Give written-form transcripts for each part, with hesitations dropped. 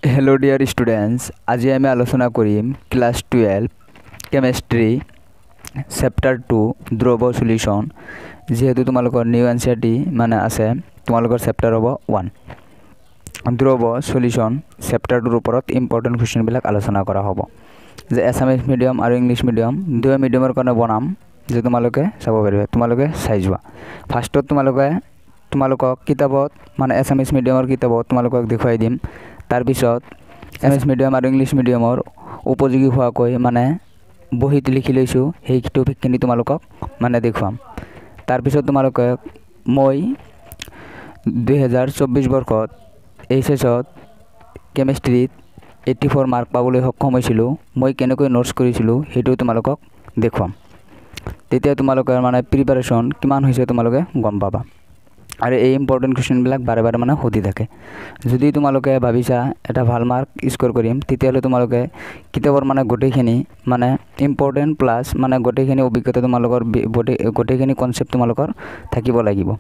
Hello dear students, आज आम आलोचना करिम क्लास 12 केमिस्ट्री चैप्टार 2 द्रव सल्यूशन। जेहेतु तुम्हारे निउ एनसीईआरटी माने आसे तुम्हारे चैप्टार हम 1 द्रव सल्यूशन चैप्टार 2 ऊपर इम्पर्टेन्ट क्वेश्चन बिलाक आलोचना करा हबो। जे एसामिस मीडियम और इंग्लिश मीडियम दुई मीडियमर कारण बनाम जे तुम्हारे चाब पारे तुम्हारे चाई जा। फार्ष्टत तुम्हारे किताबत माने एसामिस मीडियमर किताबत तुम्हारे देखुवाई दिम। तार पिছত एसामिस मीडियम और इंग्लिश मीडियमर उपयोगी होवाक माने बहित लिखि लैसो সেই टपिकखिनि तुम्हारे माने देखुवाम। तार पिছত तुम्हारे मैं 2024 बर्षत এইচএছত केमिस्ट्रीत 84 मार्क पाबले सक्षम হৈছিলো। मैं केनेকৈ नोट्स करिছিলো हेतु तुम्हारे देखुवाम। तेतिया तुम्हारे माने प्रिपारेशन किमान হৈছে तुम्हारे गम पाबा। और ये इम्पर्टेन्ट क्वेश्चन बिलाक बारे बारे माने सुधी थाके। यदि तुम्हारे भाविसा एटा ভাল मार्क स्कोर करिम तेतियाहले तुम्हारे किताबर माने गोटेइखिनि माने इम्पर्टेन्ट प्लस माने गोटेइखिनि अभिज्ञता तुम्हारे गोटेइखिनि कन्सेप्ट तुम्हारे थाकिब लागिब।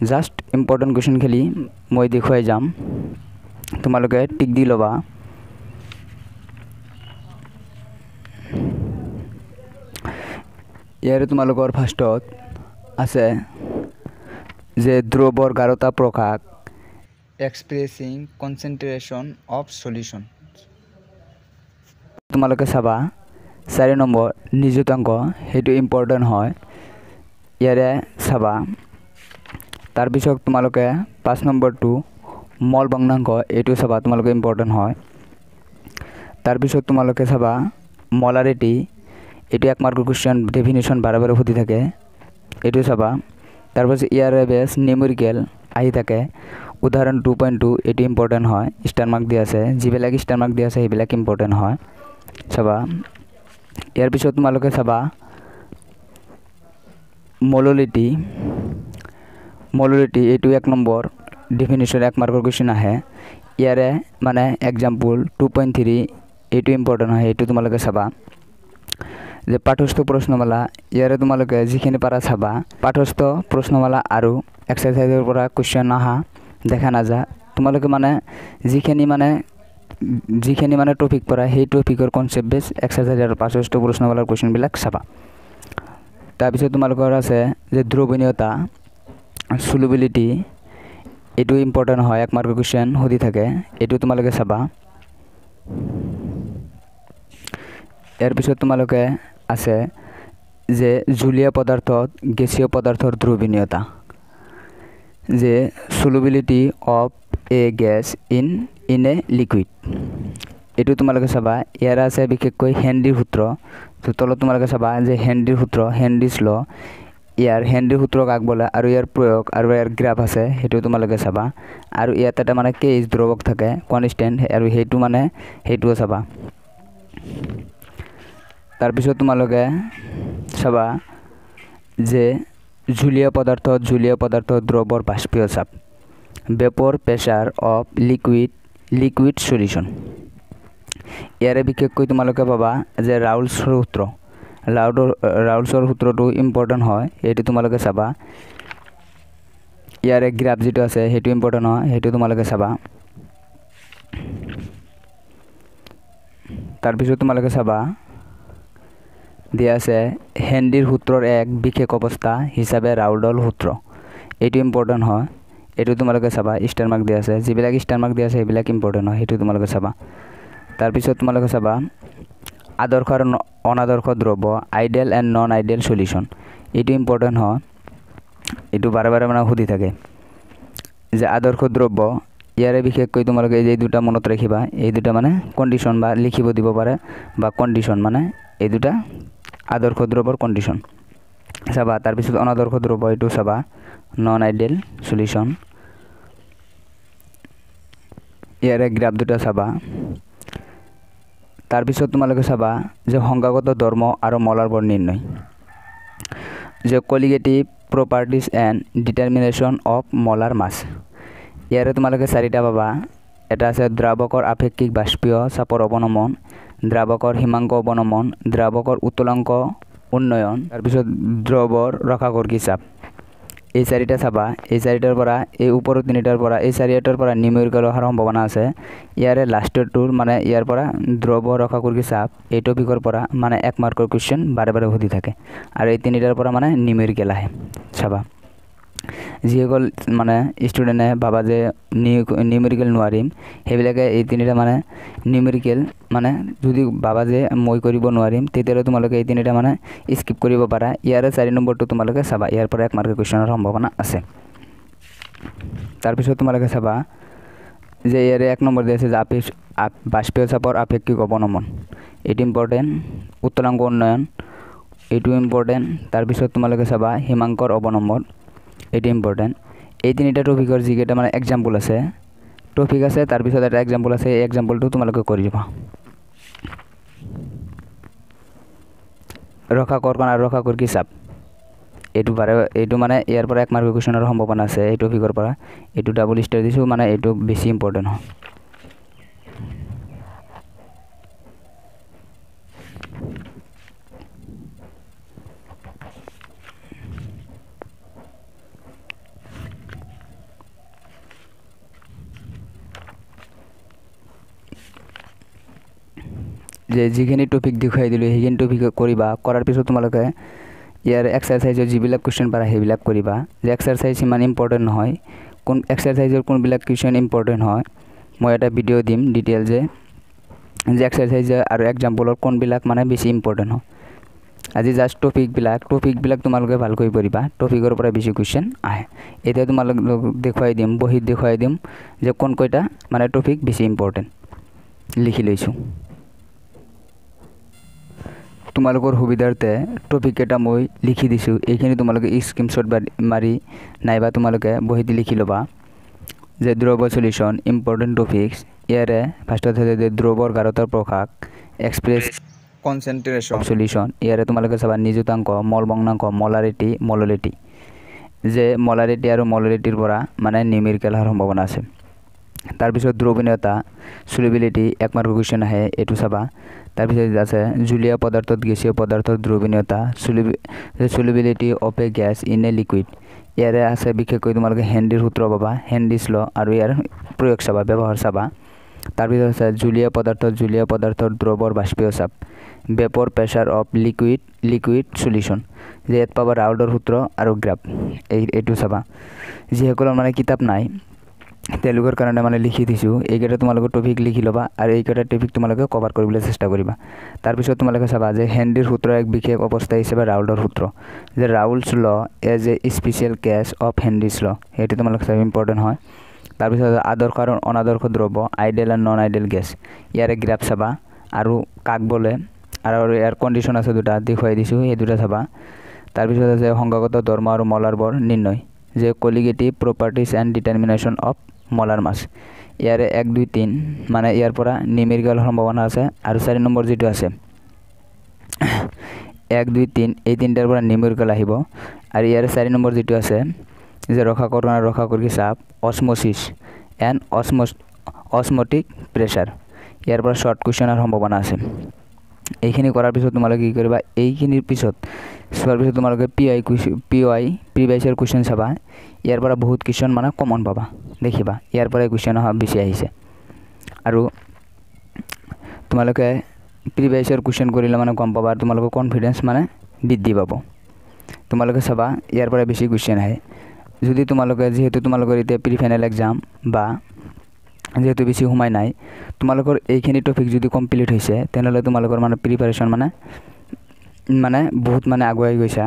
जस्ट इम्पर्टेन्ट क्वेश्चन खेली मैं देखुवाई जाम, तुम्हारे टिक दी लबा। यारे तुम्हारे फार्ष्टत आछे जे द्रवर गाढ़ता प्रकाश एक्सप्रेसिंग कन्सेंट्रेशन अफ सल्यूशन। तुम्हारे चाबा 4 नम्बर निजुतांक हेतु इम्पर्टेन्ट है यारे चाबा। तार पिছত तुम्हारे 5 नम्बर टू मल भग्नांक ये चाबा तुम्हारे इम्पर्टेन्ट है। तार पिছত तुम्हारे चाबा मलारिटी ये 1 मार्कर क्वेश्चन डेफिनेशन बारे बारे सुधी थाके ये चाबा। तार पास ইয়াৰে বেস নিউমেৰিকেল আহি থাকে। উদাহৰণ 2.2 এটি ইম্পৰ্টেন্ট হয়, স্টাৰ মাৰ্ক দিয়া আছে। যিবিলাক স্টাৰ মাৰ্ক দিয়া আছে সেইবিলাক ইম্পৰ্টেন্ট হয় চাবা। ইয়াৰ পিছত তোমালোকে চাবা মলুলিটি এইটো 1 নম্বৰ ডেফিনিশ্যন 1 মাৰ্কৰ কোৱেশ্চন আহে। ইয়াৰে মানে एग्जांपल 2.3 এইটো ইম্পৰ্টেন্ট হয়, এইটো তোমালোকে চাবা। जे पाठस्थ प्रश्नमाला यारे तुम्हारे जिखिनि पारा चाबा। पाठस्थ प्रश्नमाला और एक्सारसाइजर पर क्वेश्चन आहा देखा ना जा। तुम्हारे माने जिखिनि माने टपिक पर সেই टपिकर कन्सेप्ट बेस एक्सारसाइज और पाठस्थ प्रश्नमालार क्वेश्चन बिलाक चाबा। तार पिছত तुम्हारे आछे जे द्रवणीयता सल्युबिलिटी एटू इम्पर्टेन्ट है, 1 मार्कर क्वेश्चन सुधी थाके एटू तुम्हारे चाबा। यार पिছত तुम्हारे आछे जे जलीय पदार्थत गैसीय पदार्थर द्रवणीयता जे solubility of a gas in a liquid एटू तुम्हारे चाबा। यार आछे विशेषকৈ हेनरीर सूत्र तो तल तुम्हारे चाबा जे हेनरीर सूत्र हेनरीज ल यार हेनरीर सूत्रक आगबला और यार प्रयोग और यार ग्राफ आछे हेतु तुम्हारे चाबा। और यात एटा माने केस द्रवक थाके कन्स्टेंट और हेतु माने हेतु चाबा। तार पिছত तुम्हारे चाबा जे जलीय पदार्थ द्रवर बाष्पीय चाप vapour pressure of liquid solution. यारे विशेषকৈ तुम्हारे पाबा जे राउल्सर सूत्र तो इम्पर्टेन्ट है, ये तुम्हारे चाबा। यारे ग्राफ जी आछे हेतु इम्पर्टेन्ट है, हेतु तुम्हारे चाबा। तार पिছত तुम्हारे चाबा दिया আছে हेनरीर सूत्रर एक विशेष अवस्था हिसाबे राउल्डल सूत्र ये इम्पर्टेन्ट है, ये तुम्हारे चाबा। स्टार मार्क दिया আছে, যিবিলাক स्टार मार्क दिया আছে সেইবিলাক इम्पर्टेन्ट है, ये तुम्हारे चाबा। तार पिছত तुम्हारे चाबा आदर्श और अनादर्श द्रव ideal and non ideal solution ये इम्पर्टेन्ट है, ये बारे बारे माने सुधी थाके। जे आदर्श द्रव यारे विशेषকৈ तुम्हारे ये दुटा मनत राखिबा, ये दुटा माने कन्डिशन बा लिखिब দিব पारे बा कन्डिशन माने ये दुटा आदर्श द्रवर कन्डिशन चाबा। तार पिছত अनादर्श द्रव ये चाबा नन आइडियल सल्यूशन। यारे ग्राफ दुटा चाबा। तार पिছত तुम्हारे चाबा जे संख्यागत धर्म और मलार बर निर्णय जे कलिगेटिव प्रपार्टीज एंड डिटारमिनेशन अफ मलार मास। यारे तुम्हारे 4टा पाबा। एटा आछे द्रावकर आपेक्षिक बाष्पीय चापर अवनमन, द्रावकर हिमांक अवनमन, द्रावकर उतलांक उन्नयन, तार पिছত द्रवर रक्षाकर्षी चाप এই চাৰিটা চাবা এই চাৰিটাৰ পৰা এই ওপৰৰ তিনিটাৰ পৰা এই চাৰিটাৰ পৰা নিউমেৰিকেল অহাৰ সম্ভাৱনা আছে ইয়াৰে লাষ্টৰটোৰ মানে ইয়াৰ পৰা দ্ৰৱ ৰসাকুৰ্গী চাপ এই টপিকৰ পৰা মানে 1 মাৰ্কৰ কোৱেশ্চন বাৰে বাৰে সুধি থাকে আৰু এই তিনিটাৰ পৰা মানে নিউমেৰিকেল আহে চাবা যিসকল মানে ষ্টুডেণ্টে ভাবা যে নিউমেৰিকেল নোৱাৰিম সেইবিলাকে এই তিনিটা মানে নিউমেৰিকেল মানে যদি ভাবা যে মই কৰিব নোৱাৰিম তেতিয়াহ'লে তোমালোকে এই তিনিটা মানে স্কিপ কৰিব পাৰা ইয়াৰে 4 নম্বৰটো তোমালোকে চাবা ইয়াৰ পৰা 1 মাৰ্কৰ কোৱেশ্চনৰ সম্ভাৱনা আছে তাৰপিছত তোমালোকে চাবা যে ইয়াৰে 1 নম্বৰ দি আছে যে বাষ্পীয় চাপৰ আপেক্ষিক অৱনমন এটি ইম্পৰ্টেণ্ট উত্তৰাংগ উন্নয়ন এইটো ইম্পৰ্টেণ্ট তাৰপিছত তোমালোকে চাবা হিমাংকৰ অৱনমন এটি ইম্পৰ্টেণ্ট এই তিনিটা টপিকৰ যিকেইটা মানে এক্সাম্পল আছে টপিক আছে তাৰপিছত এটা এক্সাম্পল আছে এই এক্সাম্পলটো তোমালোকে কৰি দিবা ৰসাকৰ্কণ আৰু ৰসাকুৰ্গী চাপ এইটো মানে ইয়াৰ পৰা 1 মাৰ্কৰ কোৱেশ্চনৰ সম্ভাৱনা আছে এই টপিকৰ পৰা এইটো ডাবল ষ্টাৰ দিছোঁ মানে এইটো বেছি ইম্পৰ্টেণ্ট হয় যে যিখিনি টপিক দেখুৱাই দিলোঁ সেইখিনি টপিক কৰিবা কৰাৰ পিছত তোমালোকে ইয়াৰ এক্সাৰসাইজৰ যিবিলাক কুৱেশ্যন পাৰা সেইবিলাক কৰিবা যে এক্সাৰসাইজ ইমান ইম্পৰ্টেণ্ট নহয় কোন এক্সাৰসাইজৰ কোনবিলাক কুৱেশ্যন ইম্পৰ্টেণ্ট হয় মই এটা ভিডিঅ' দিম ডিটেইল যে এক্সাৰসাইজ আৰু এক্সাম্পলৰ কোনবিলাক মানে বেছি ইম্পৰ্টেণ্ট হয় আজি জাষ্ট টপিকবিলাক তোমালোকে ভালকৈ পঢ়িবা টপিকৰ পৰা বেছি কুৱেশ্যন আহে এতিয়া তোমালোক দেখুৱাই দিম বহীত দেখুৱাই দিম যে কোন কয়টা মানে টপিক বেছি ইম্পৰ্টেণ্ট লিখি লৈছোঁ তোমালোকৰ সুবিধাৰ্থে টপিক এটা মই লিখি দিছোঁ এইখিনি তোমালোকে স্ক্ৰীনশ্বট মাৰি নাইবা তোমালোকে বহীত লিখি ল'বা যে দ্ৰৱ সলিউশ্যন ইম্পৰ্টেণ্ট টপিকছ ইয়াৰে ফাৰ্ষ্টত আছে যে দ্ৰৱৰ গাঢ়তাৰ প্ৰকাশ এক্সপ্ৰেছ কনচেন্ট্ৰেশ্যন সলিউশ্যন ইয়াৰে তোমালোকে চাবা নিযুতাংক মল ভগ্নাংক মলাৰিটি যে মলাৰিটি আৰু মলাৰিটিৰ পৰা মানে নিউমেৰিকেল হোৱাৰ সম্ভাৱনা আছে তাৰপিছত দ্ৰৱণীয়তা সলিউবিলিটি 1 মাৰ্কৰ কুৱেশ্চন আহে এইটো চাবা তাৰপিছত আছে জুলীয়া পদাৰ্থত গেছীয় পদাৰ্থৰ দ্ৰৱণীয়তা solubility of a gas in a liquid ইয়াৰে আছে বিশেষকৈ তোমালোকে হেনৰিৰ সূত্ৰ পাবা হেনৰিজ ল আৰু ইয়াৰ প্ৰয়োগ চাবা ব্যৱহাৰ চাবা তাৰপিছত আছে জুলীয়া পদাৰ্থৰ দ্ৰৱৰ বাষ্পীয় চাপ ভেপৰ প্ৰেছাৰ অফ লিকুইড সলিউশ্যন যে ইয়াত পাবা ৰাউল্টৰ সূত্ৰ আৰু গ্ৰাফ এইটো চাবা যিসকলৰ মানে কিতাপ নাই তেওঁলোকৰ কাৰণে মানে লিখি দিছোঁ এইকেইটা তোমালোকে টপিক লিখি ল'বা আৰু এইকেইটা টপিক তোমালোকে কভাৰ কৰিবলৈ চেষ্টা কৰিবা তাৰপিছত তোমালোকে চাবা যে হেনৰিৰ সূত্ৰ এক বিশেষ অৱস্থা হিচাপে ৰাউল্টৰ সূত্ৰ যে Raoult's law as a special case of Henry's law সেইটো তোমালোকে চাব ইম্পৰ্টেণ্ট হয় তাৰপিছত আদৰ্শ আৰু অনাদৰ্শ দ্ৰৱ আইডিয়েল আৰু নন আইডিয়েল গেছ ইয়াৰে গ্ৰাফ চাবা আৰু কাক বোলে আৰু ইয়াৰ কণ্ডিশ্যন আছে দুটা দেখুৱাই দিছোঁ এই দুটা চাবা তাৰপিছত আছে সংজ্ঞাগত ধৰ্ম আৰু মলাৰ বৰ নিৰ্ণয় যে colligative properties and determination of molar mass ইয়াৰে 1 2 3 মানে ইয়াৰ পৰা নিউমেৰিকেল সম্ভাৱনা আছে আৰু 4 নম্বৰ যেটো আছে 1 2 3 এই তিনটাৰ পৰা নিউমেৰিকেল আহিব আৰু ইয়াৰে 4 নম্বৰ যেটো আছে যে ৰসাকৰ্কণ আৰু ৰসাকুৰ্গী চাপ অসমোসিস এণ্ড অসমোটিক প্ৰেছাৰ ইয়াৰ পৰা শৰ্ট কুৱেশ্যনৰ সম্ভাৱনা আছে এইখিনি কৰাৰ পিছত তোমালোকে কি কৰিবা এইখিনিৰ পিছত চোৱাৰ পিছত তোমালোকে প্ৰিভাইছৰ কুৱেশ্যন চাবা ইয়াৰ পৰা বহুত কুৱেশ্যন মানে কমন পাবা দেখিবা ইয়াৰ পৰা কুৱেশ্যন বেছি আহিছে আৰু তোমালোকে প্ৰিভাইছৰ কুৱেশ্যন কৰিলে মানে গম পাবা তোমালোকৰ কনফিডেন্স মানে বৃদ্ধি পাব তোমালোকে চাবা ইয়াৰ পৰা বেছি কুৱেশ্যন আহে যদি তোমালোকে যেহেতু তোমালোকৰ এতিয়া প্ৰি ফাইনেল এক্সাম বা যেহেতু বেছি সময় নাই তোমালোকৰ এইখিনি টপিক যদি কমপ্লিট হৈছে তেনেহ'লে তোমালোকৰ মানে প্ৰিপাৰেশ্যন মানে বহুত মানে আগুৱাই গৈছা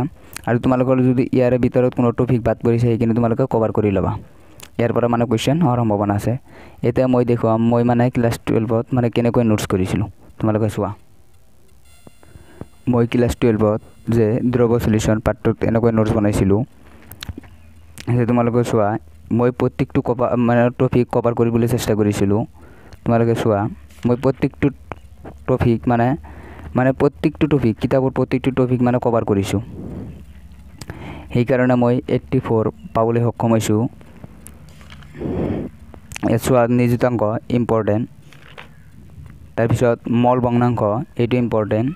আৰু তোমালোকৰ যদি ইয়াৰে ভিতৰত কোনো টপিক বাদ পৰিছে সেইখিনি তোমালোকে কভাৰ কৰি ল'বা ইয়াৰ পৰা মানে কুৱেশ্যন হোৱাৰ সম্ভাৱনা আছে এতিয়া মই দেখুৱাম মই মানে ক্লাছ 12ত মানে কেনেকৈ নোটছ কৰিছিলোঁ তোমালোকে চোৱা মই ক্লাছ 12ত যে দ্ৰৱ সলিউশ্যন পাৰ্টটোত এনেকৈ নোটছ বনাইছিলোঁ যে তোমালোকে চোৱা মই প্ৰত্যেকটো মানে টপিক কভাৰ কৰিবলৈ চেষ্টা কৰিছিলোঁ তোমালোকে চোৱা মই প্ৰত্যেকটো টপিক মানে প্ৰত্যেকটো টপিক কিতাপৰ প্ৰত্যেকটো টপিক মানে কভাৰ কৰিছোঁ সেইকাৰণে মই 84 পাবলৈ সক্ষম হৈছোঁ চোৱা নিযুতাংক ইম্পৰ্টেণ্ট তাৰপিছত মল ভগ্নাংক এইটো ইম্পৰ্টেণ্ট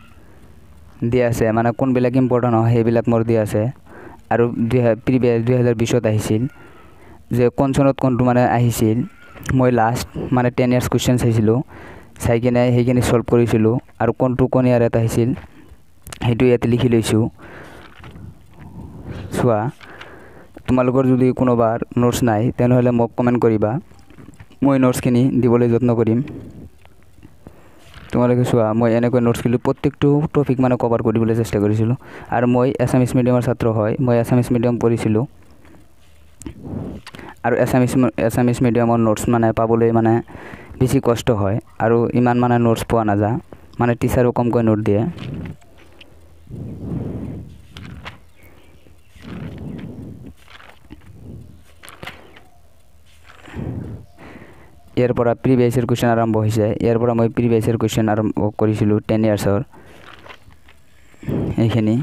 দিয়া আছে মানে কোনবিলাক ইম্পৰ্টেণ্ট হয় সেইবিলাক মোৰ দিয়া আছে আৰু প্ৰিভিয়াছ 2020ত আহিছিল যে কোন চনত কোনটো মানে আহিছিল মই লাষ্ট মানে 10 ইয়াৰ্ছ কুৱেশ্যন চাইছিলোঁ চাই কিনে সেইখিনি সলভ কৰিছিলোঁ আৰু কোনটো কোন ইয়াৰত আহিছিল সেইটো ইয়াতে লিখি লৈছোঁ চোৱা তোমালোকৰ যদি কোনোবাৰ নোটছ নাই তেনেহ'লে মোক কমেণ্ট কৰিবা মই নোটছখিনি দিবলৈ যত্ন কৰিম তোমালোকে চোৱা মই এনেকৈ নোটছখিনি প্ৰত্যেকটো টপিক মানে কভাৰ কৰিবলৈ চেষ্টা কৰিছিলোঁ আৰু মই এছামিছ মিডিয়ামৰ ছাত্ৰ হয় মই এছামিছ মিডিয়াম পঢ়িছিলোঁ আৰু এছামিছ মিডিয়ামৰ নোটছ মানে পাবলৈ মানে বেছি কষ্ট হয় আৰু ইমান মানে নোটছ পোৱা নাযায় মানে টিচাৰো কমকৈ নোট দিয়ে ইয়াৰ পৰা প্ৰিভিয়াছ ইয়াৰ কুৱেশ্যন আৰম্ভ হৈছে ইয়াৰ পৰা মই প্ৰিভিয়াছ ইয়াৰ কুৱেশ্যন আৰম্ভ কৰিছিলোঁ 10 ইয়াৰ্ছৰ এইখিনি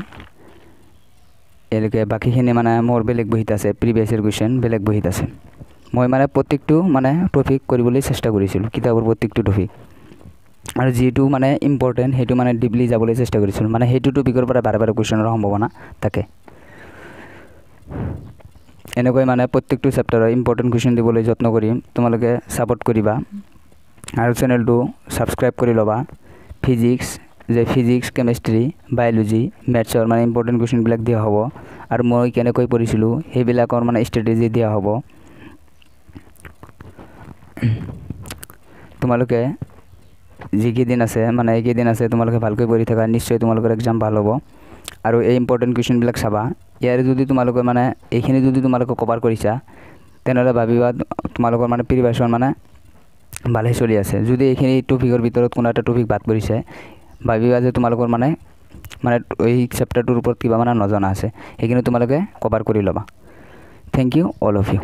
এলৈকে বাকীখিনি মানে মোৰ বেলেগ বহীত আছে প্ৰিভিয়াছ ইয়াৰ কুৱেশ্যন বেলেগ বহীত আছে মই মানে প্ৰত্যেকটো মানে টপিক কৰিবলৈ চেষ্টা কৰিছিলোঁ কিতাপৰ প্ৰত্যেকটো টপিক আৰু যেটো মানে ইম্পৰ্টেন্ট সেইটো মানে ডিপলি যাবলৈ চেষ্টা কৰিছিলোঁ মানে সেইটো টপিকৰ পৰা বাৰে বাৰে কুৱেশ্যনৰ সম্ভাৱনা থাকে এনেকৈ মানে প্ৰত্যেকটো চেপ্টাৰৰ ইম্পৰ্টেন্ট কুৱেশ্যন দিবলৈ যত্ন কৰিম তোমালোকে সাপোৰ্ট কৰিবা আৰু চেনেলটো সাবস্ক্ৰাইব কৰি ল'বা ফিজিক্স কেমিষ্ট্ৰি বায়োলজি মেথছৰ মানে ইম্পৰ্টেন্ট কুৱেশ্যনবিলাক দিয়া হ'ব আৰু মই কেনেকৈ পঢ়িছিলোঁ সেইবিলাকৰ মানে ষ্ট্ৰেটেজি দিয়া হ'ব তোমালোকে যিকেইদিন আছে মানে এইকেইদিন আছে তোমালোকে ভালকৈ পঢ়ি থাকা নিশ্চয় তোমালোকৰ এক্সাম ভাল হ'ব আৰু এই ইম্পৰ্টেন্ট কুৱেশ্যনবিলাক চাবা ইয়াৰ যদি তোমালোকে মানে এইখিনি যদি তোমালোকে কভাৰ কৰিছা তেনেহ'লে ভাবিবা তোমালোকৰ মানে প্ৰিপাৰেশ্যন মানে ভালেই চলি আছে যদি এইখিনি টপিকৰ ভিতৰত কোনো এটা টপিক বাদ পৰিছে ভাবিবা যে তোমালোকৰ মানে এই চেপ্টাৰটোৰ ওপৰত কিবা মানে নজনা আছে সেইখিনি তোমালোকে কভাৰ কৰি ল'বা thank you all of U